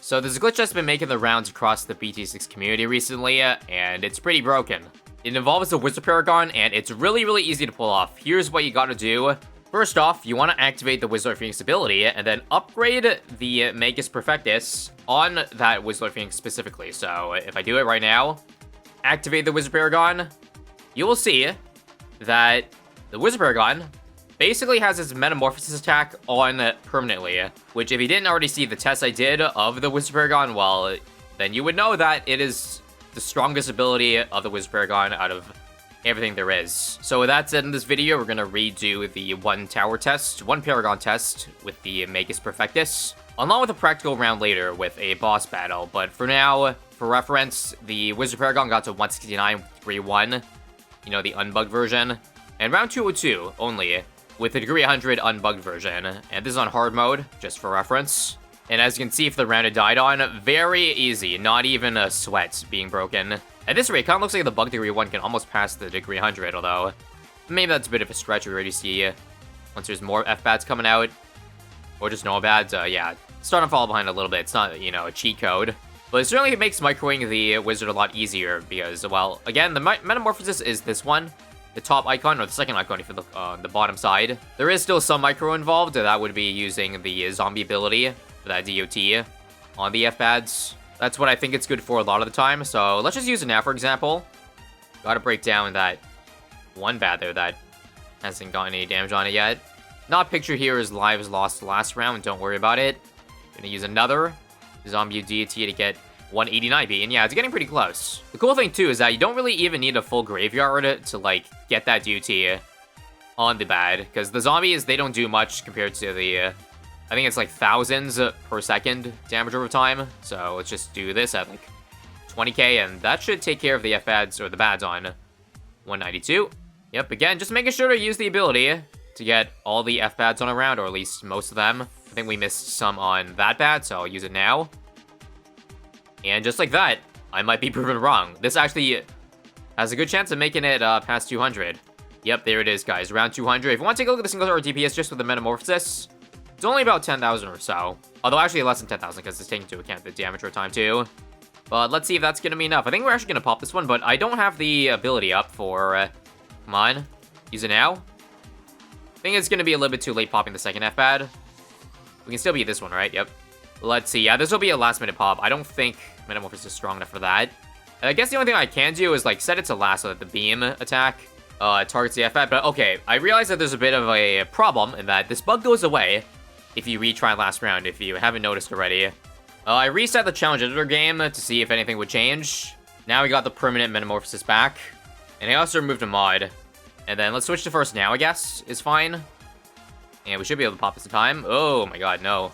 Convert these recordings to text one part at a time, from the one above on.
So there's a glitch that's been making the rounds across the BT6 community recently, and it's pretty broken. It involves the Wizard Paragon, and it's really easy to pull off. Here's what you gotta do. First off, you want to activate the Wizard Phoenix ability, and then upgrade the Magus Perfectus on that Wizard Phoenix specifically. So if I do it right now, activate the Wizard Paragon, you will see that the Wizard Paragon basically has its Metamorphosis attack on permanently, which if you didn't already see the test I did of the Wizard Paragon, well, then you would know that it is the strongest ability of the Wizard Paragon out of everything there is. So with that said, in this video, we're gonna redo the one Paragon test with the Magus Perfectus, along with a practical round later with a boss battle. But for now, for reference, the Wizard Paragon got to 169 with degree 1, you know, the unbugged version, and round 202 only with the degree 100 unbugged version. And this is on hard mode, just for reference. And as you can see, for the round it died on, very easy, not even a sweat being broken. At this rate, it kind of looks like the bug degree 1 can almost pass the degree 100, although maybe that's a bit of a stretch. We already see once there's more F-bats coming out, or just normal bads, yeah, it's starting to fall behind a little bit. It's not, you know, a cheat code, but it certainly makes microing the wizard a lot easier because, well, again, the Metamorphosis is this one, the top icon, or the second icon if you look on the bottom side. There is still some micro involved. That would be using the zombie ability for that DOT on the F-pads. That's what I think it's good for a lot of the time. So let's just use it now, for example. Gotta break down that one bad there that hasn't gotten any damage on it yet. Not pictured here as lives lost last round. Don't worry about it. Gonna use another zombie DOT to get 189 B, and yeah, it's getting pretty close. The cool thing too is that you don't really even need a full graveyard to like get that DOT on the bad, because the zombies, they don't do much compared to the I think it's like thousands per second damage over time. So let's just do this at like 20k, and that should take care of the F-bads, or the bads, on 192. Yep, again, just making sure to use the ability to get all the F-bads on a round, or at least most of them. I think we missed some on that bad, so I'll use it now. And just like that, I might be proven wrong. This actually has a good chance of making it past 200. Yep, there it is, guys. Round 200. If you want to take a look at the single star DPS just with the Metamorphosis, it's only about 10,000 or so. Although actually less than 10,000 because it's taking into account the damage over time too. But let's see if that's going to be enough. I think we're actually going to pop this one, but I don't have the ability up for... come on. Use it now. I think it's going to be a little bit too late popping the second F-pad. We can still beat this one, right? Yep. Let's see. Yeah, this will be a last-minute pop. I don't think Metamorphosis is strong enough for that. I guess the only thing I can do is, like, set it to last so that the beam attack targets the F-pad. But, okay, I realize that there's a bit of a problem in that this bug goes away if you retry last round, if you haven't noticed already. I reset the challenge editor game to see if anything would change. Now we got the permanent Metamorphosis back. And I also removed a mod. And then let's switch to first now, I guess, is fine. And we should be able to pop this in time. Oh my god, no.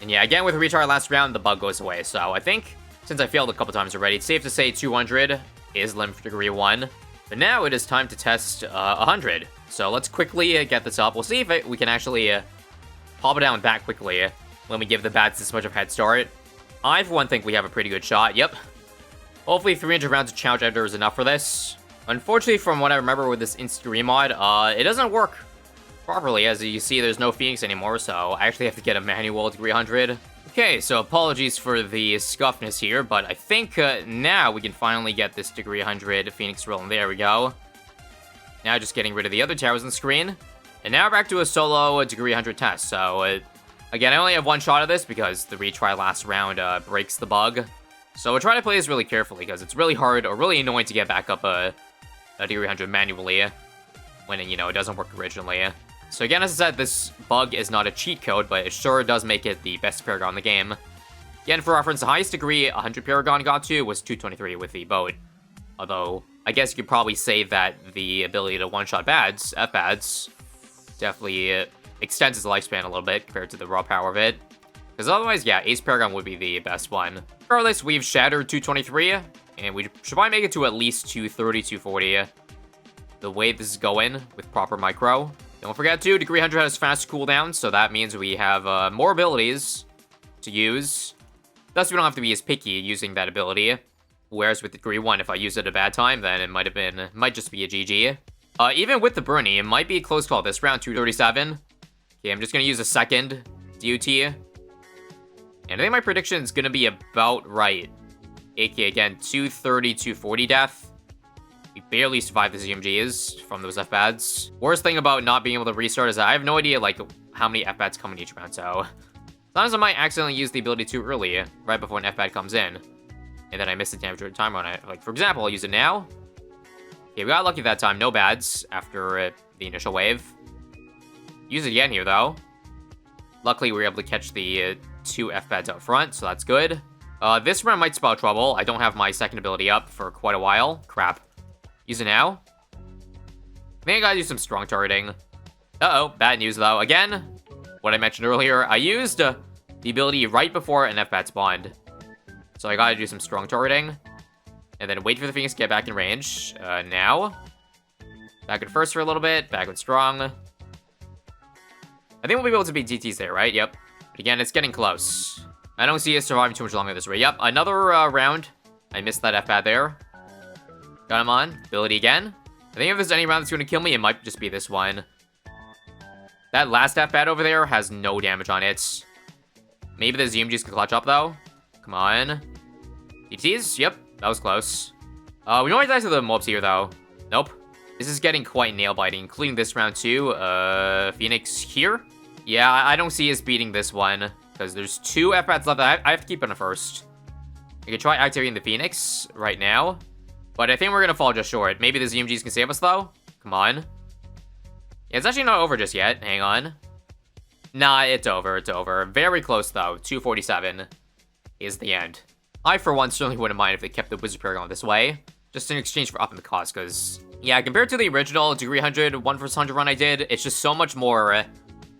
And yeah, again, with retry last round, the bug goes away. So I think, since I failed a couple times already, it's safe to say 200 is limit for degree 1. But now it is time to test 100. So let's quickly get this up. We'll see if we can actually pop it down back quickly when we give the bats this much of a head start. I, for one, think we have a pretty good shot. Yep. Hopefully 300 rounds of challenge editor is enough for this. Unfortunately, from what I remember with this instant remod, it doesn't work properly. As you see, there's no Phoenix anymore, so I actually have to get a manual degree 100. Okay, so apologies for the scuffness here, but I think now we can finally get this degree 100 Phoenix rolling. There we go. Now just getting rid of the other towers on the screen. And now back to a solo degree 100 test. So, again, I only have one shot of this because the retry last round breaks the bug. So we'll try to play this really carefully because it's really hard or really annoying to get back up a degree 100 manually when, you know, it doesn't work originally. So again, as I said, this bug is not a cheat code, but it sure does make it the best Paragon in the game. Again, for reference, the highest degree 100 Paragon got to was 223 with the boat. Although, I guess you could probably say that the ability to one-shot bads, F-bads, definitely extends its lifespan a little bit compared to the raw power of it. Because otherwise, yeah, Ace Paragon would be the best one. Regardless, we've shattered 223, and we should probably make it to at least 230, 240. The way this is going with proper micro. Don't forget too, degree 100 has fast cooldown, so that means we have more abilities to use. Thus, we don't have to be as picky using that ability. Whereas with degree 1, if I use it at a bad time, then it might just be a GG. Even with the Bruni, it might be a close call this round, 237. Okay, I'm just gonna use a second DOT. And I think my prediction is going to be about right. AK, again, 230, 240 death. We barely survived the ZMGs from those F-Bads. Worst thing about not being able to restart is that I have no idea, like, how many F-Bads come in each round, so... Sometimes I might accidentally use the ability too early, right before an F-Bad comes in. And then I miss the damage timer on it. Like, for example, I'll use it now. Okay, we got lucky that time. No bads after the initial wave. Use it again here, though. Luckily, we were able to catch the 2 F-Bads out front, so that's good. This round might spell trouble. I don't have my second ability up for quite a while. Crap. Use it now. I think I gotta do some strong targeting. Uh-oh, bad news though. Again, what I mentioned earlier, I used the ability right before an F-Bat spawned. So I gotta do some strong targeting. And then wait for the Phoenix to get back in range. Now. Back in first for a little bit, back in strong. I think we'll be able to beat DTs there, right? Yep. But again, it's getting close. I don't see us surviving too much longer this way. Yep, another round. I missed that F-Bat there. Got him on. Ability again. I think if there's any round that's going to kill me, it might just be this one. That last F-Bat over there has no damage on it. Maybe the ZMGs can clutch up, though. Come on. DTs? Yep, that was close. We normally die to the mobs here, though. Nope. This is getting quite nail-biting, including this round, too. Phoenix here? Yeah, I don't see us beating this one, because there's 2 F-Bats left. I have to keep on the first. I can try activating the Phoenix right now. But I think we're gonna fall just short. Maybe the ZMGs can save us, though? Come on. Yeah, it's actually not over just yet. Hang on. Nah, it's over. It's over. Very close, though. 247 is the end. I, for one, certainly wouldn't mind if they kept the Wizard Paragon this way. Just in exchange for upping the cost, because... Yeah, compared to the original Degree 100 1 vs 100 run I did, it's just so much more,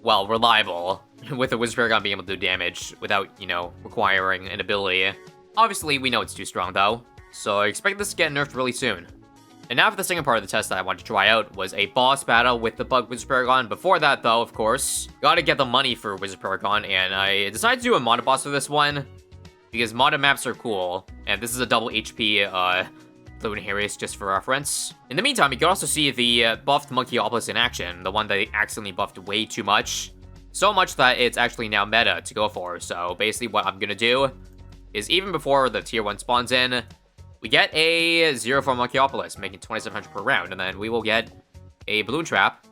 well, reliable. With the Wizard Paragon being able to do damage without, you know, requiring an ability. Obviously, we know it's too strong, though. So I expect this to get nerfed really soon. And now for the second part of the test that I wanted to try out was a boss battle with the bug Wizard Paragon. Before that, though, of course, gotta get the money for Wizard Paragon, and I decided to do a modded boss for this one, because modded maps are cool, and this is a double HP, Bloons TD just for reference. In the meantime, you can also see the buffed Monkeyopolis in action, the one that they accidentally buffed way too much. So much that it's actually now meta to go for, so basically what I'm gonna do is even before the tier 1 spawns in, we get a 0-4 Monkeyopolis, making 2,700 per round, and then we will get a Bloon Trap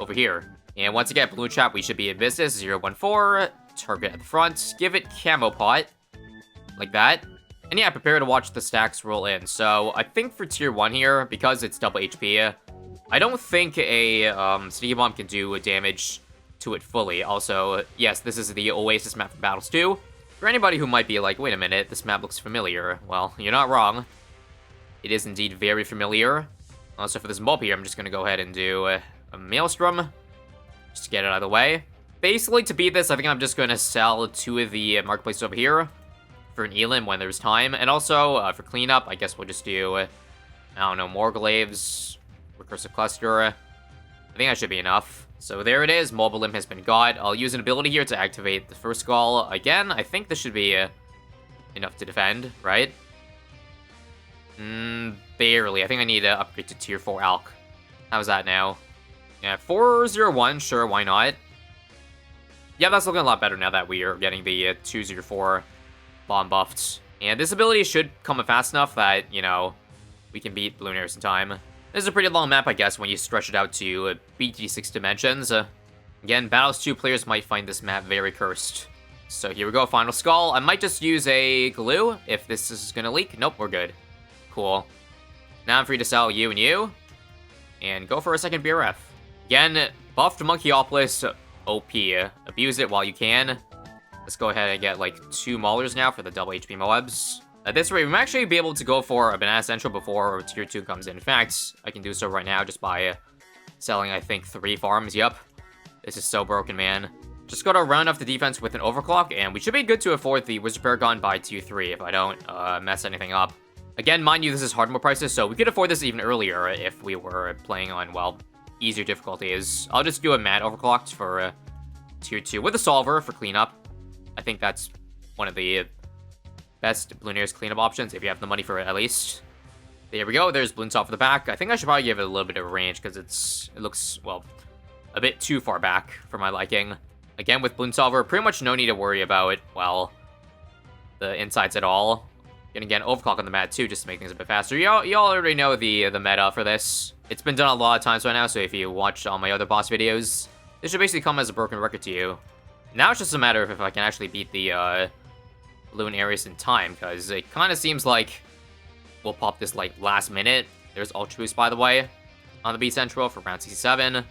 over here. And once again, Bloon Trap, we should be in business. 0-1-4, target at the front, give it Camo Pot, like that. And yeah, prepare to watch the stacks roll in. So I think for tier 1 here, because it's double HP, I don't think a Sneaky Bomb can do damage to it fully. Also, yes, this is the Oasis map from Battles 2. For anybody who might be like, wait a minute, this map looks familiar. Well, you're not wrong. It is indeed very familiar. Also, for this mob here, I'm just going to go ahead and do a Maelstrom. Just to get it out of the way. Basically, to beat this, I think I'm just going to sell 2 of the marketplaces over here for an Elim when there's time. And also, for cleanup, I guess we'll just do, I don't know, more glaives, recursive cluster. I think that should be enough. So there it is, Mobile Limb has been got. I'll use an ability here to activate the first skull. Again, I think this should be enough to defend, right? Barely. I think I need to upgrade to tier 4 Alk. How's that now? Yeah, 401, sure, why not? Yeah, that's looking a lot better now that we are getting the 204 bomb buffed. And this ability should come fast enough that, you know, we can beat Bloon TD in time. This is a pretty long map, I guess, when you stretch it out to BT6 dimensions. Again, Battles 2 players might find this map very cursed. So here we go, final skull. I might just use a glue if this is gonna leak. Nope, we're good. Cool. Now I'm free to sell you and you. And go for a second BRF. Again, buffed Monkeyopolis, OP. Abuse it while you can. Let's go ahead and get like 2 Maulers now for the double HP Moabs. At this rate, we might actually be able to go for a Banana Central before tier 2 comes in. In fact, I can do so right now just by selling, I think, 3 farms. Yup. This is so broken, man. Just gotta round off the defense with an Overclock, and we should be good to afford the Wizard Paragon by tier 3 if I don't mess anything up. Again, mind you, this is hard mode prices, so we could afford this even earlier if we were playing on, well, easier difficulties. I'll just do a Mad Overclocked for tier 2 with a Solver for cleanup. I think that's one of the best Bloon TD's cleanup options, if you have the money for it, at least. There we go, there's Bloons off the back. I think I should probably give it a little bit of range, because it looks, well, a bit too far back for my liking. Again, with Bloon Solver, pretty much no need to worry about, well, the insides at all. Gonna get an overclock on the mat too, just to make things a bit faster. Y'all already know the meta for this. It's been done a lot of times right now, so if you watch all my other boss videos, this should basically come as a broken record to you. Now it's just a matter of if I can actually beat the balloon areas in time, because it kind of seems like we'll pop this like last minute. There's Ultra Boost, by the way, on the B Central for round 67.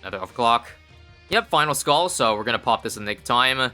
Another overclock. Yep, final skull, so we're gonna pop this in the nick of time.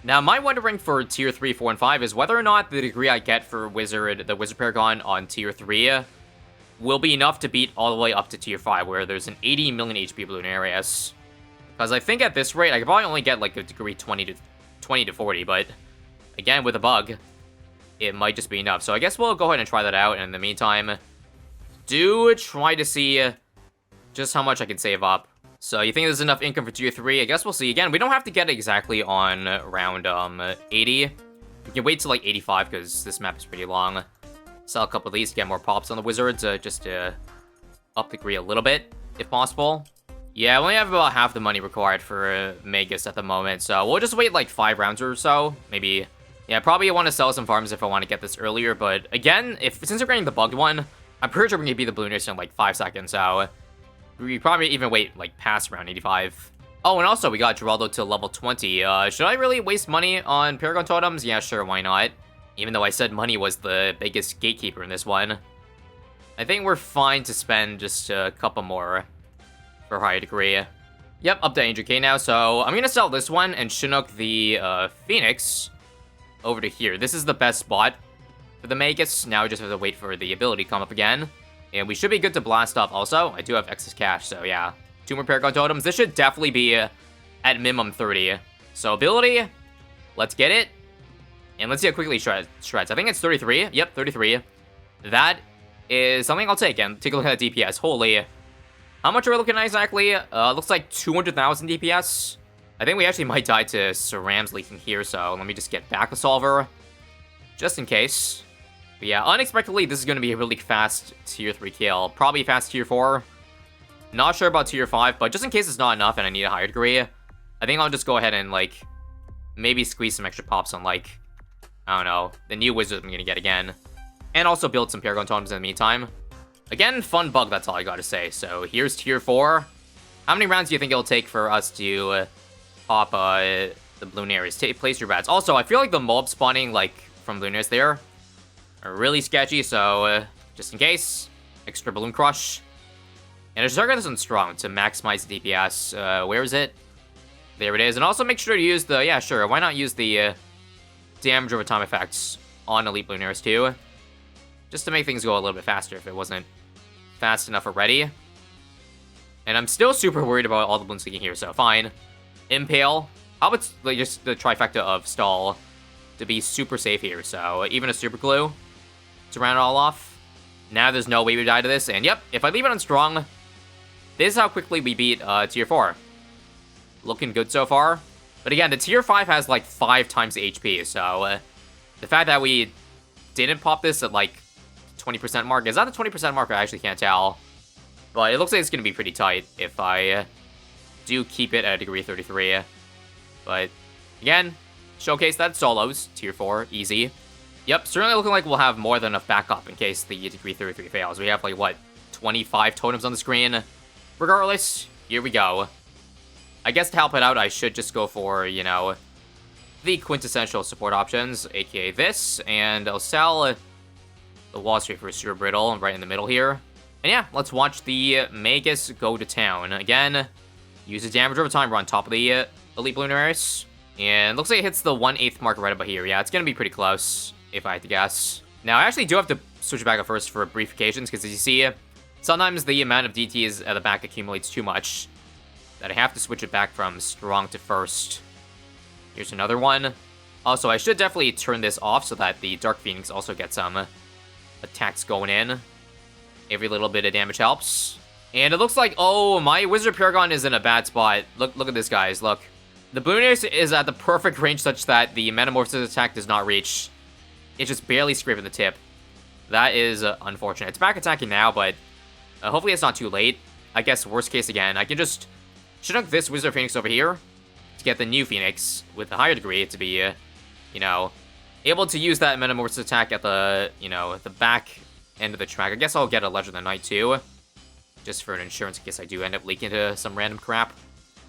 Now, my wondering for tier 3, 4, and 5 is whether or not the degree I get for the Wizard Paragon on tier 3 will be enough to beat all the way up to tier 5, where there's an 80 million HP balloon areas. Because I think at this rate, I could probably only get like a degree 20 to 40, but again, with a bug, it might just be enough. So I guess we'll go ahead and try that out, and in the meantime, do try to see just how much I can save up. So you think there's enough income for tier 3? I guess we'll see. Again, we don't have to get it exactly on round 80. We can wait till like 85 because this map is pretty long. Sell a couple of these to get more pops on the wizards just to up the degree a little bit, if possible. Yeah, we only have about half the money required for Magus at the moment, so we'll just wait like 5 rounds or so. Maybe, yeah, probably want to sell some farms if I want to get this earlier, but again, since we're getting the bugged one, I'm pretty sure we're going to beat the ballooners in like 5 seconds, so we probably even wait like past round 85. Oh, and also we got Geraldo to level 20. Should I really waste money on Paragon totems? Yeah, sure, why not? Even though I said money was the biggest gatekeeper in this one. I think we're fine to spend just a couple more for higher degree. Yep, up to 100k now, so I'm gonna sell this one and Chinook the Phoenix over to here. This is the best spot for the Magus. Now we just have to wait for the ability to come up again. And we should be good to blast off also. I do have excess cash, so yeah. 2 more Paragon totems. This should definitely be at minimum 30. So ability, let's get it. And let's see how quickly it shreds. I think it's 33. Yep, 33. That is something I'll take. And take a look at the DPS. Holy. How much are we looking at exactly? Looks like 200,000 DPS. I think we actually might die to Cerams leaking here, so let me just get back a solver. Just in case. But yeah, unexpectedly, this is going to be a really fast tier 3 kill. Probably fast tier 4. Not sure about tier 5, but just in case it's not enough and I need a higher degree, I think I'll just go ahead and, like, maybe squeeze some extra pops on, like, I don't know, the new wizard I'm going to get again. And also build some Paragon totems in the meantime. Again, fun bug, that's all I got to say. So here's tier 4. How many rounds do you think it'll take for us to pop the balloon areas? Place your bets. Also, I feel like the mob spawning, like, from balloon areas there are really sketchy, so just in case, extra balloon crush. And I should target this one strong to maximize the DPS. Where is it? There it is. And also make sure to use the, yeah, sure, why not use the damage over time effects on elite balloon areas too? Just to make things go a little bit faster if it wasn't fast enough already. And I'm still super worried about all the balloons leaking here, so fine. Impale. How about like, just the trifecta of stall to be super safe here? So even a super glue to round it all off. Now there's no way we die to this. And yep, if I leave it on strong, this is how quickly we beat tier 4. Looking good so far. But again, the tier 5 has like 5 times the HP. So the fact that we didn't pop this at like 20% mark. Is that the 20% mark? I actually can't tell. But it looks like it's going to be pretty tight if I do keep it at a degree 33. But again, showcase that solos. Tier 4, easy. Yep, certainly looking like we'll have more than enough backup in case the degree 33 fails. We have like, what, 25 totems on the screen? Regardless, here we go. I guess to help it out, I should just go for, you know, the quintessential support options, aka this. And I'll sell the Wall Street for Super Brittle right in the middle here. And yeah, let's watch the Magus go to town. Again, use the damage over time. We're on top of the Elite Balloon Ares. And looks like it hits the 1/8 mark right about here. Yeah, it's going to be pretty close, if I had to guess. Now, I actually do have to switch it back up first for brief occasions, because as you see, sometimes the amount of DTs at the back accumulates too much that I have to switch it back from strong to first. Here's another one. Also, I should definitely turn this off so that the Dark Phoenix also gets some attacks going in. Every little bit of damage helps. And it looks like, oh, my Wizard Paragon is in a bad spot. Look at this, guys. Look. The Balloon is at the perfect range such that the Metamorphosis attack does not reach. It's just barely scraping the tip. That is unfortunate. It's back attacking now, but hopefully it's not too late. I guess worst case again, I can just Chinook this Wizard Phoenix over here to get the new Phoenix with the higher degree to be you know, able to use that Metamorphosis attack at the, you know, the back end of the track. I guess I'll get a Legend of the Night too, just for an insurance in case I do end up leaking into some random crap.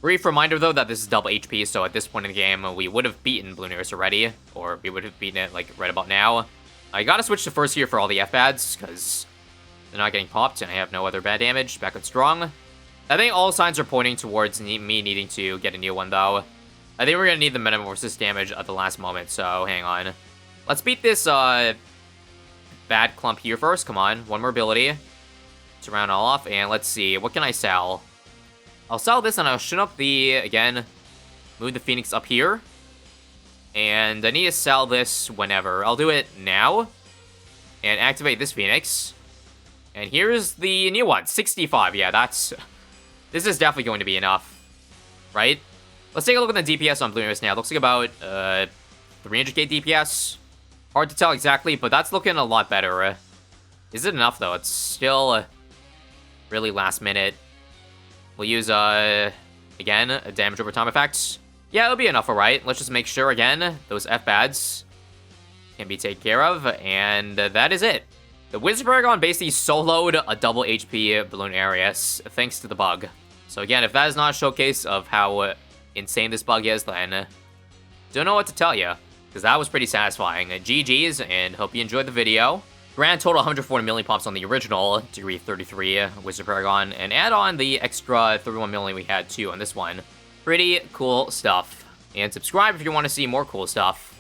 Brief reminder though that this is double HP, so at this point in the game, we would have beaten Bloons already, or we would have beaten it like right about now. I gotta switch to first here for all the F-Bads, because they're not getting popped, and I have no other bad damage. Back on strong. I think all signs are pointing towards me needing to get a new one, though. I think we're gonna need the Metamorphosis damage at the last moment, so hang on. Let's beat this, bad clump here first. Come on, one more ability to round all off, and let's see. What can I sell? I'll sell this, and I'll shoot up the, again, move the Phoenix up here. And I need to sell this whenever. I'll do it now. And activate this Phoenix. And here's the new one, 65. Yeah, that's... This is definitely going to be enough. Right? Let's take a look at the DPS on Bloons now. It looks like about 300k DPS. Hard to tell exactly, but that's looking a lot better. Is it enough, though? It's still really last minute. We'll use, again, a damage over time effect. Yeah, it'll be enough, alright. Let's just make sure, again, those F-Bads can be taken care of, and that is it. The Wizard Paragon basically soloed a double HP Bloon Arius, thanks to the bug. So again, if that is not a showcase of how insane this bug is, then don't know what to tell you, because that was pretty satisfying. GG's, and hope you enjoyed the video. Grand total 140 million pops on the original Degree 33 Wizard Paragon, and add on the extra 31 million we had too on this one. Pretty cool stuff. And subscribe if you want to see more cool stuff.